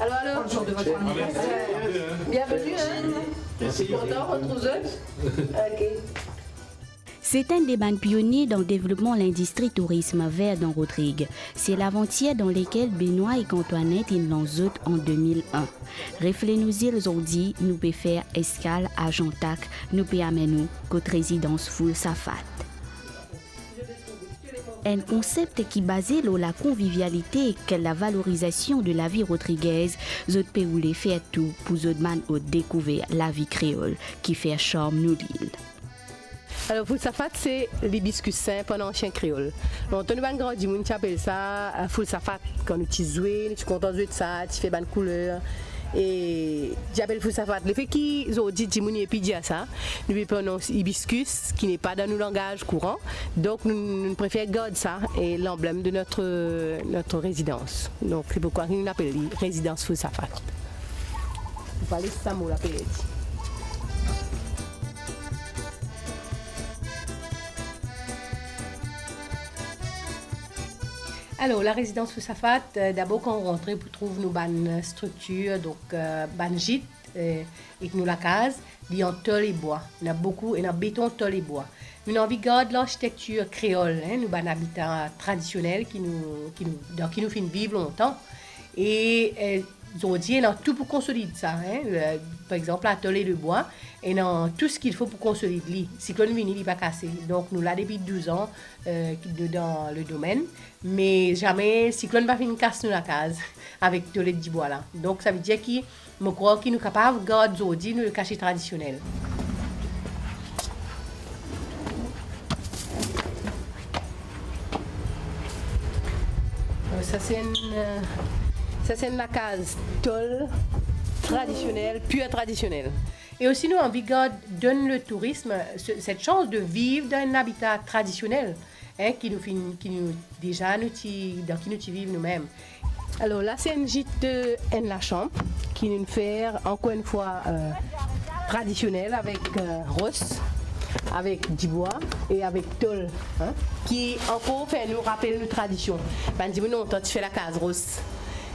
Alors, le jour de votre anniversaire. Bienvenue, hein. Merci. Content de retrouver. Ok. C'est un des bandes pionniers dans le développement de l'industrie tourisme vert dans Rodrigue. C'est l'aventure dans laquelle Benoît et Antoinette ils lancent en 2001. Réfléchissez aujourd'hui, nous pouvons faire escale à Jontac, nous pouvons amener notre résidence full Safat. Un concept qui basé sur la convivialité et la valorisation de la vie rodriguaise, nous pouvons faire tout pour nous découvrir la vie créole qui fait charme nous l'île. Alors, full safat, c'est l'hibiscus simple en ancien créole. Donc, on a grandi, on appelle ça full safat. Quand tu joues, tu es content de jouer de ça, tu fais bonne couleur. Et j'appelle full safat. Le fait qu'ils ont dit et puis dire ça, nous prononcons hibiscus, qui n'est pas dans nos langages courants. Donc, nous préférons garder ça et l'emblème de notre résidence. Donc, c'est pourquoi nous l'appelons résidence full safat. Vous parlez de ça, moi, l'appelle. Alors, la résidence Foussafat, d'abord quand on rentre, on trouve nos bonnes structures, donc bonnes gîtes, et nous la case, il y a tôle et bois. Il y a beaucoup, il y a béton, tôle et bois. Nous avons envie de garder l'architecture créole, hein, nous avons un habitat traditionnel qui nous fait vivre longtemps. Et aujourd'hui, on a tout pour consolider ça. Hein. Par exemple, la tôle et le bois, et on a tout ce qu'il faut pour consolider l'île. Cyclone vinyle, il n'est pas cassé. Donc, nous l'avons depuis 12 ans dans le domaine. Mais jamais, cyclone va finir casse nous la case avec tôle et du bois là. Donc, ça veut dire que je crois qu'il nous est capable de garder aujourd'hui le cachet traditionnel. Ça, c'est une case tôle traditionnelle, pure traditionnelle. Et aussi, nous, en Bigode, donne le tourisme cette chance de vivre dans un habitat traditionnel, hein, qui nous vivons nous-mêmes. Alors là, c'est une gîte de la chambre qui nous fait encore une fois traditionnel avec rosse, avec du bois et avec tôle, hein, qui encore fait nous rappeler nos traditions. Ben, dis-moi, non, toi, tu fais la case rose.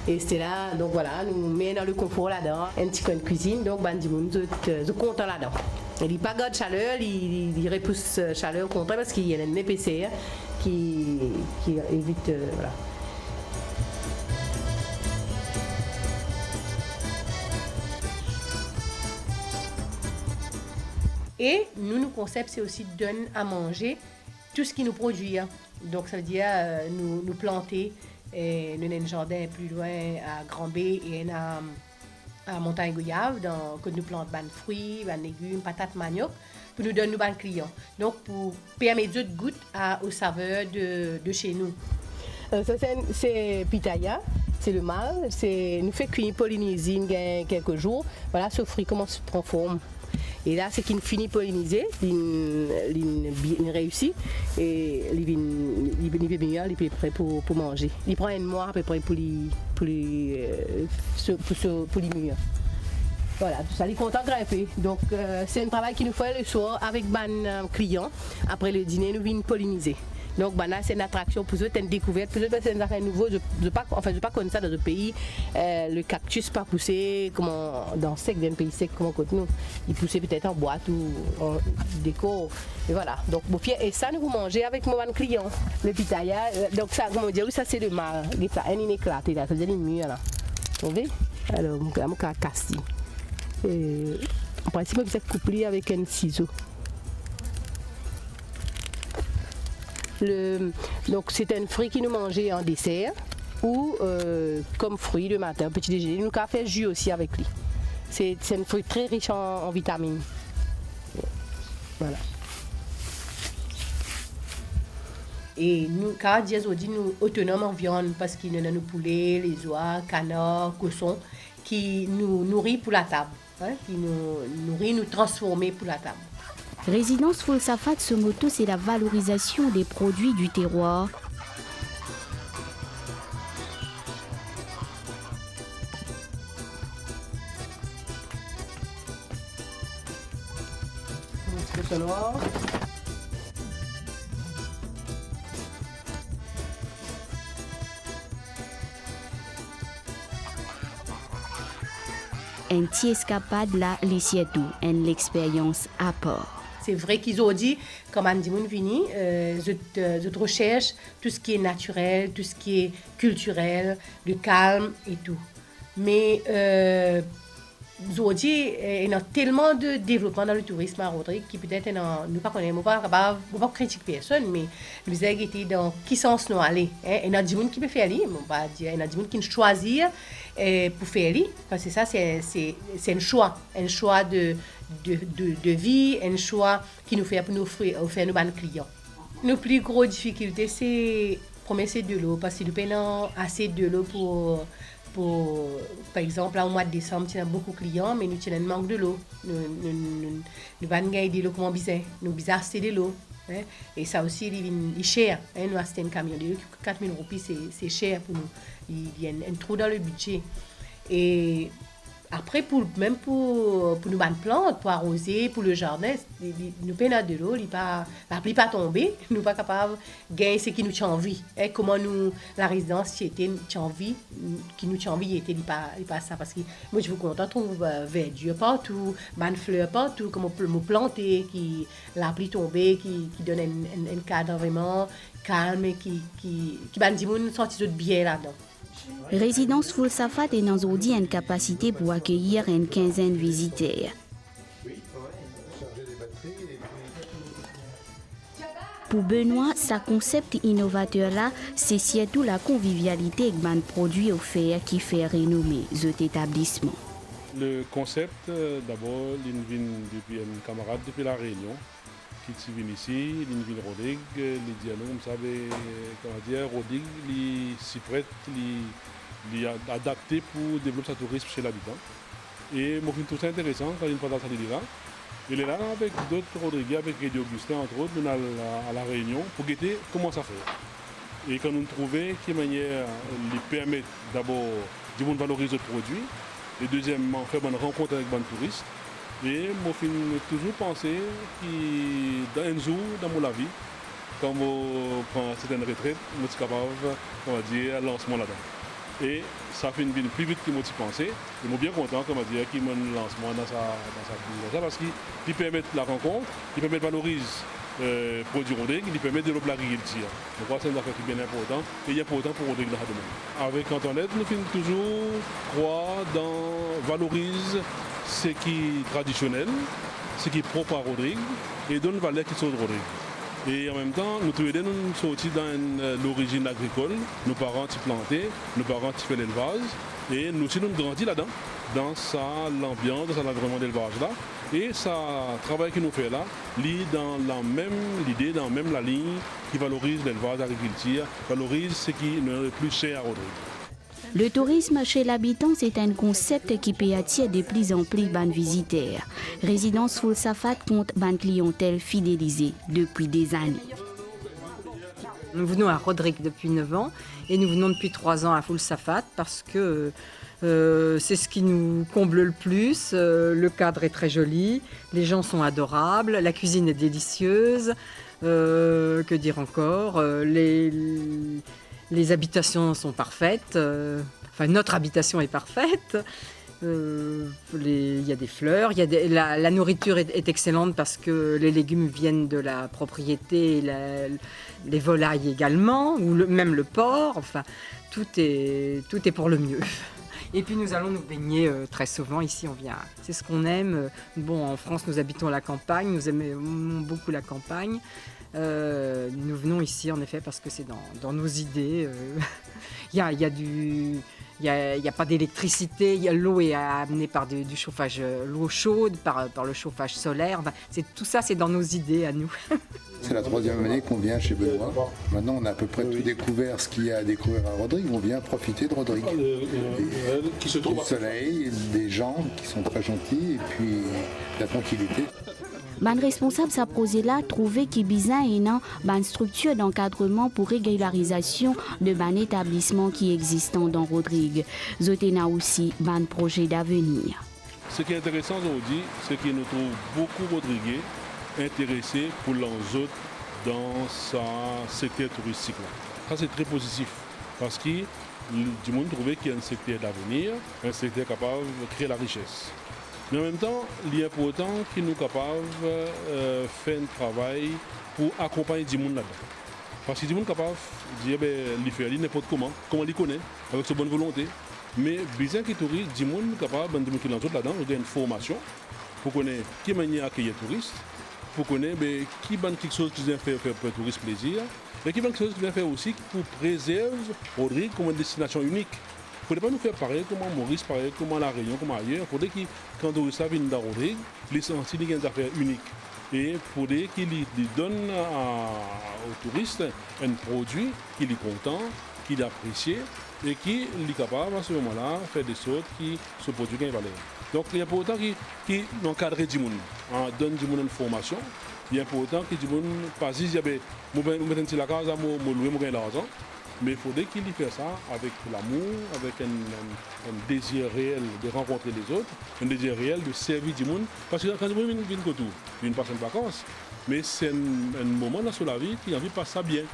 Et c'est là, donc voilà, nous mettons dans le confort là-dedans, un petit coin de cuisine, donc ben, dis-moi, nous sommes contents là-dedans. Il n'y a pas de chaleur, il repousse chaleur au contraire parce qu'il y a une épaisseur qui évite, voilà. Et nous, concept, c'est aussi de donner à manger tout ce qui nous produit. Hein. Donc, ça veut dire nous planter. Et nous avons un jardin plus loin à Grand-B et à Montagne-Gouyave, que nous plantons des fruits, des légumes, patates, manioc, pour nous donner nos clients. Donc, pour permettre de goûter aux saveurs de chez nous. Ça, c'est pitaya, c'est le mâle. Nous faisons cuire Polynésie quelques jours. Voilà, ce fruit commence à prendre forme. Et là, c'est qu'il finit polliniser, il réussit et il est meilleur, il est prêt pour manger. Il prend un mois à peu près pour les mûrir. Voilà, tout ça, il est content de grimper. Donc, c'est un travail qu'il nous fait le soir avec nos clients. Après le dîner, nous venons polliniser. Donc, là, c'est une attraction pour eux, c'est une découverte. Pour eux, c'est une affaire nouveau. Je ne pas connaître ça dans le pays. Le cactus pas poussé dans sec, dans un pays sec comme côté nous. Il poussait peut-être en boîte ou en déco. Et voilà. Donc, et ça, nous vous mangez avec mon client. Le pitaya. Donc, ça, comment dire, ça, c'est le mal. Ça, il est éclaté là. Ça veut dire une mûre là. Vous voyez? Alors, mon casse. En principe, vous êtes couplé avec un ciseau. Donc c'est un fruit qui nous mangeait en dessert ou comme fruit le matin, petit déjeuner. Nous avons fait jus aussi avec lui. C'est un fruit très riche en vitamines. Voilà. Et nous, car aujourd'hui, nous autonomes en viande parce qu'il y a nos poulets, les oies, canards, cochons qui nous nourrissent pour la table, hein, qui nous nourrissent, nous transformer pour la table. Résidence Full Safat, ce motto, c'est la valorisation des produits du terroir. une escapade là, les siétou, une expérience à part. C'est vrai qu'ils ont dit, comme Andy Mounvini, je recherche tout ce qui est naturel, tout ce qui est culturel, le calme et tout. Mais aujourd'hui, il y a tellement de développement dans le tourisme à Rodrigue qui peut-être nous pas connaissons pas critiquer personne, mais nous avons été dans qui sens nous aller. Il y a des gens qui peuvent faire aller, on va dire, il y a des gens qui choisissent pour faire aller, parce que ça c'est un choix de vie, un choix qui nous fait pour nous offrir nos bons clients. Nos plus grosses difficultés, c'est premier c'est de l'eau, parce que nous n'avons pas assez de l'eau pour, par exemple, là, au mois de décembre, il y a beaucoup de clients, mais nous avons un manque de l'eau. Nous avons de l'eau comme bizarre. Nous avons assez de l'eau. Hein? Et ça aussi, il est cher. Hein? Nous avons un camion de l'eau, 4 000 roupies, c'est cher pour nous. Il y a un trou dans le budget. Et après, même pour nos bonnes plantes, pour arroser, pour le jardin, nous peinons de l'eau, la pluie pas tomber, nous pas capables de gagner ce qui nous tient en vie. Et comment la résidence qui nous tient en vie, était pas ça. Parce que moi, je vous compte, on trouve verdure partout, bonnes fleurs partout, comme on peut me planter, la pluie tomber, qui donne un cadre vraiment calme et qui va nous sortir de bien là-dedans. Résidence Full Safat est dans une capacité pour accueillir une quinzaine de visiteurs. Pour Benoît, sa concept innovateur là, c'est surtout la convivialité avec les produits offerts qui fait renommer cet établissement. Le concept, d'abord, il vient depuis un camarade depuis La Réunion qui vient ici, il vient Rodrigue, il dit à nous, vous savez, comment dire, Rodrigue, il s'y prête, il est adapté pour développer sa tourisme chez l'habitant. Et moi, je trouve ça intéressant quand il est pendant là. Il est là avec d'autres Rodrigue, avec Eddie Augustin, entre autres, nous à La Réunion, pour guetter comment ça fait. Et quand nous trouvons quelle manière lui permettre d'abord de valoriser le produit, et deuxièmement, faire une rencontre avec les touristes. Et moi, j'ai toujours pensé que dans un jour, dans mon vie, quand je prends certaines retraites, je suis capable, on va dire, lancement là-dedans. Et ça fait une vie plus vite que je pensais. Et je suis bien content, comme on dire, qu'il y ait un lancement dans sa parce qu'il permet la rencontre, il permet de valoriser produit Rodrigue, il permet de développer l'agriculture. Je crois que c'est une affaire qui est bien importante et il est important pour Rodrigue dans le domaine. Avec Antoinette, nous finissons toujours croire dans valoriser ce qui est traditionnel, ce qui est propre à Rodrigue et donne valeur qui sont de Rodrigue. Et en même temps, nous tous les deux, nous sortis dans l'origine agricole. Nos parents qui plantaient, nos parents qui faisaient l'élevage. Et nous aussi, nous grandis là-dedans, dans l'ambiance, dans l'environnement d'élevage là. Et ça, le travail que nous faisons là, lit dans la même idée, dans même la ligne qui valorise l'élevage, l'agriculture, valorise ce qui est le plus cher à Rodrigue. Le tourisme chez l'habitant, c'est un concept qui peut attirer de plus en plus de visiteurs. Résidence Full Safat compte une clientèle fidélisée depuis des années. Nous venons à Rodrigue depuis 9 ans et nous venons depuis 3 ans à Full Safat parce que c'est ce qui nous comble le plus. Le cadre est très joli, les gens sont adorables, la cuisine est délicieuse. Que dire encore, les habitations sont parfaites, enfin notre habitation est parfaite, il y a des fleurs, la nourriture est excellente parce que les légumes viennent de la propriété, les volailles également, ou même le porc, enfin tout est pour le mieux. Et puis nous allons nous baigner très souvent, ici on vient, c'est ce qu'on aime. Bon, en France nous habitons à la campagne, nous aimons beaucoup la campagne. Nous venons ici en effet parce que c'est dans nos idées. Il y a pas d'électricité, l'eau est amenée par du chauffage, l'eau chaude, par le chauffage solaire. Enfin, tout ça, c'est dans nos idées à nous. C'est la 3e année qu'on vient chez Benoît. Maintenant, on a à peu près tout découvert ce qu'il y a à découvrir à Rodrigue. On vient profiter de Rodrigue. Du soleil, des gens qui sont très gentils et puis la tranquillité. Les responsables de ce projet-là trouvaient qu'il y a une structure d'encadrement pour régularisation de l'établissement qui existant dans Rodrigue. Il y a aussi un projet d'avenir. Ce qui est intéressant aujourd'hui, c'est que nous trouvons beaucoup Rodriguais intéressés pour l'enjeu dans ce secteur touristique. Ça, c'est très positif parce que du monde trouvait qu'il y a un secteur d'avenir, un secteur capable de créer la richesse. Mais en même temps, il est important qu'il nous capable de faire un travail pour accompagner du monde là-dedans. Parce que du monde est capable de dire qu'il fait n'importe comment il connaît, avec sa bonne volonté. Mais besoin que du monde est capable de mettre là-dedans, il y a une formation pour connaître qui manière accueillir les touristes, pour connaître qui est quelque chose qui vient faire pour les touristes plaisir, mais qui est quelque chose qui vient faire aussi pour préserver Rodrigue comme une destination unique. Il ne faudrait pas nous faire pareil comme à Maurice, pareil comme à La Réunion, comme ailleurs. Il faudrait que quand les touristes viennent dans Rodrigue, les sentir qu'il y a des affaires uniques. Et il faudrait qu'ils donnent aux touristes un produit qu'il est content, qu'il apprécie et qu'il est capable à ce moment-là de faire des choses qui se produisent une valeur. Donc il est important qu'il encadre du monde, donne du monde une formation. Il est important que du monde passe ici, je vais mettre la case, je vais louer l'argent. Mais il faudrait qu'il fasse ça avec l'amour, avec un désir réel de rencontrer les autres, un désir réel de servir du monde. Parce que quand vous venez de retour, vous passez une vacances, mais c'est un moment dans la vie qui a envie de passer ça bien.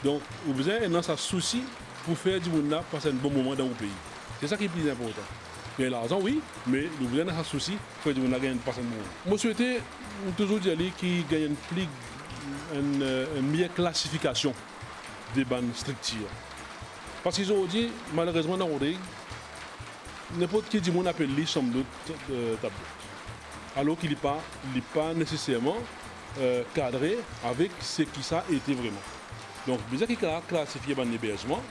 Donc, vous avez un souci pour faire du monde là passer un bon moment dans votre pays. C'est ça qui est plus important. Mais l'argent, oui, mais vous avez un souci pour faire du monde là passer un bon moment. Moi, je souhaitais toujours dire qu'il gagne une meilleure classification des bandes structures. Parce qu'ils ont dit, malheureusement, dans Rodrigue, n'importe qui du monde appelle les chambres d'hôtes tableau. Alors qu'il n'est pas nécessairement cadré avec ce qui ça a été vraiment. Donc, bien qu'il a classifié un hébergement,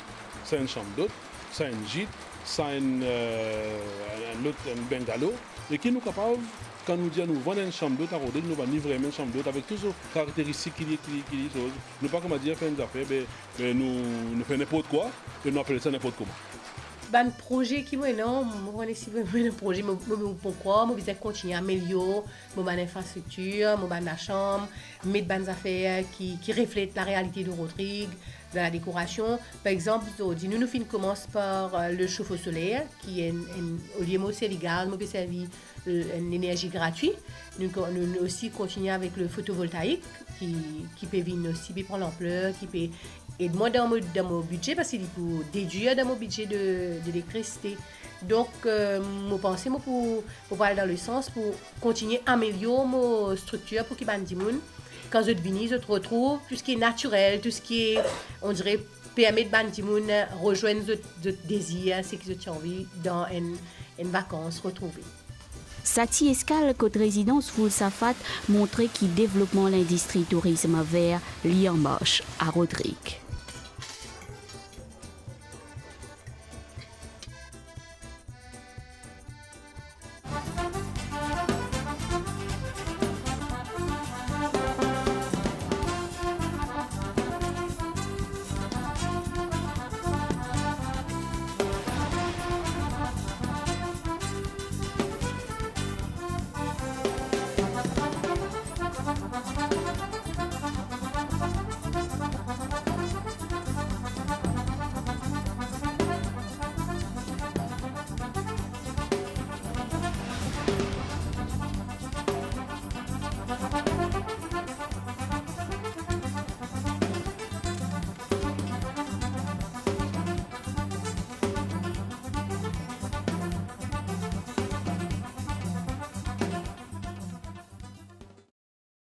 c'est une chambre d'hôte, c'est un gîte, c'est un bungalow, et qui nous capable, quand nous disons nous vendons une chambre d'hôte à Rodrigue, nous vendons vraiment une chambre d'hôte avec toutes les caractéristiques qui sont. Nous pas comme dire faire une affaire, mais nous faisons n'importe quoi et nous appelons ça n'importe comment. Un projet qui non, moi si un projet pourquoi moi besoin continuer à améliorer mon infrastructure, mon la chambre, mettre des affaires qui reflètent la réalité de Rodrigue, de la décoration. Par exemple, nous commençons par le chauffe-eau solaire qui est au lieu c'est légal, nous peut servir une énergie gratuite. Nous aussi continuer avec le photovoltaïque qui peut venir aussi prendre l'ampleur, qui peut et moi dans mon budget parce qu'il est pour déduire dans mon budget de l'électricité. Donc je pense pour aller dans le sens pour continuer à améliorer mon structure pour qu'il y ait des gens quand je viens je retrouve tout ce qui est naturel, tout ce qui est on dirait permet de des gens rejoindre le désir, ce qu'ils ont envie dans une vacances retrouvée. Sati Escale, côte résidence Foul Safat, montrait qu'il développement l'industrie tourisme vert, l'y en marche à Rodrigue.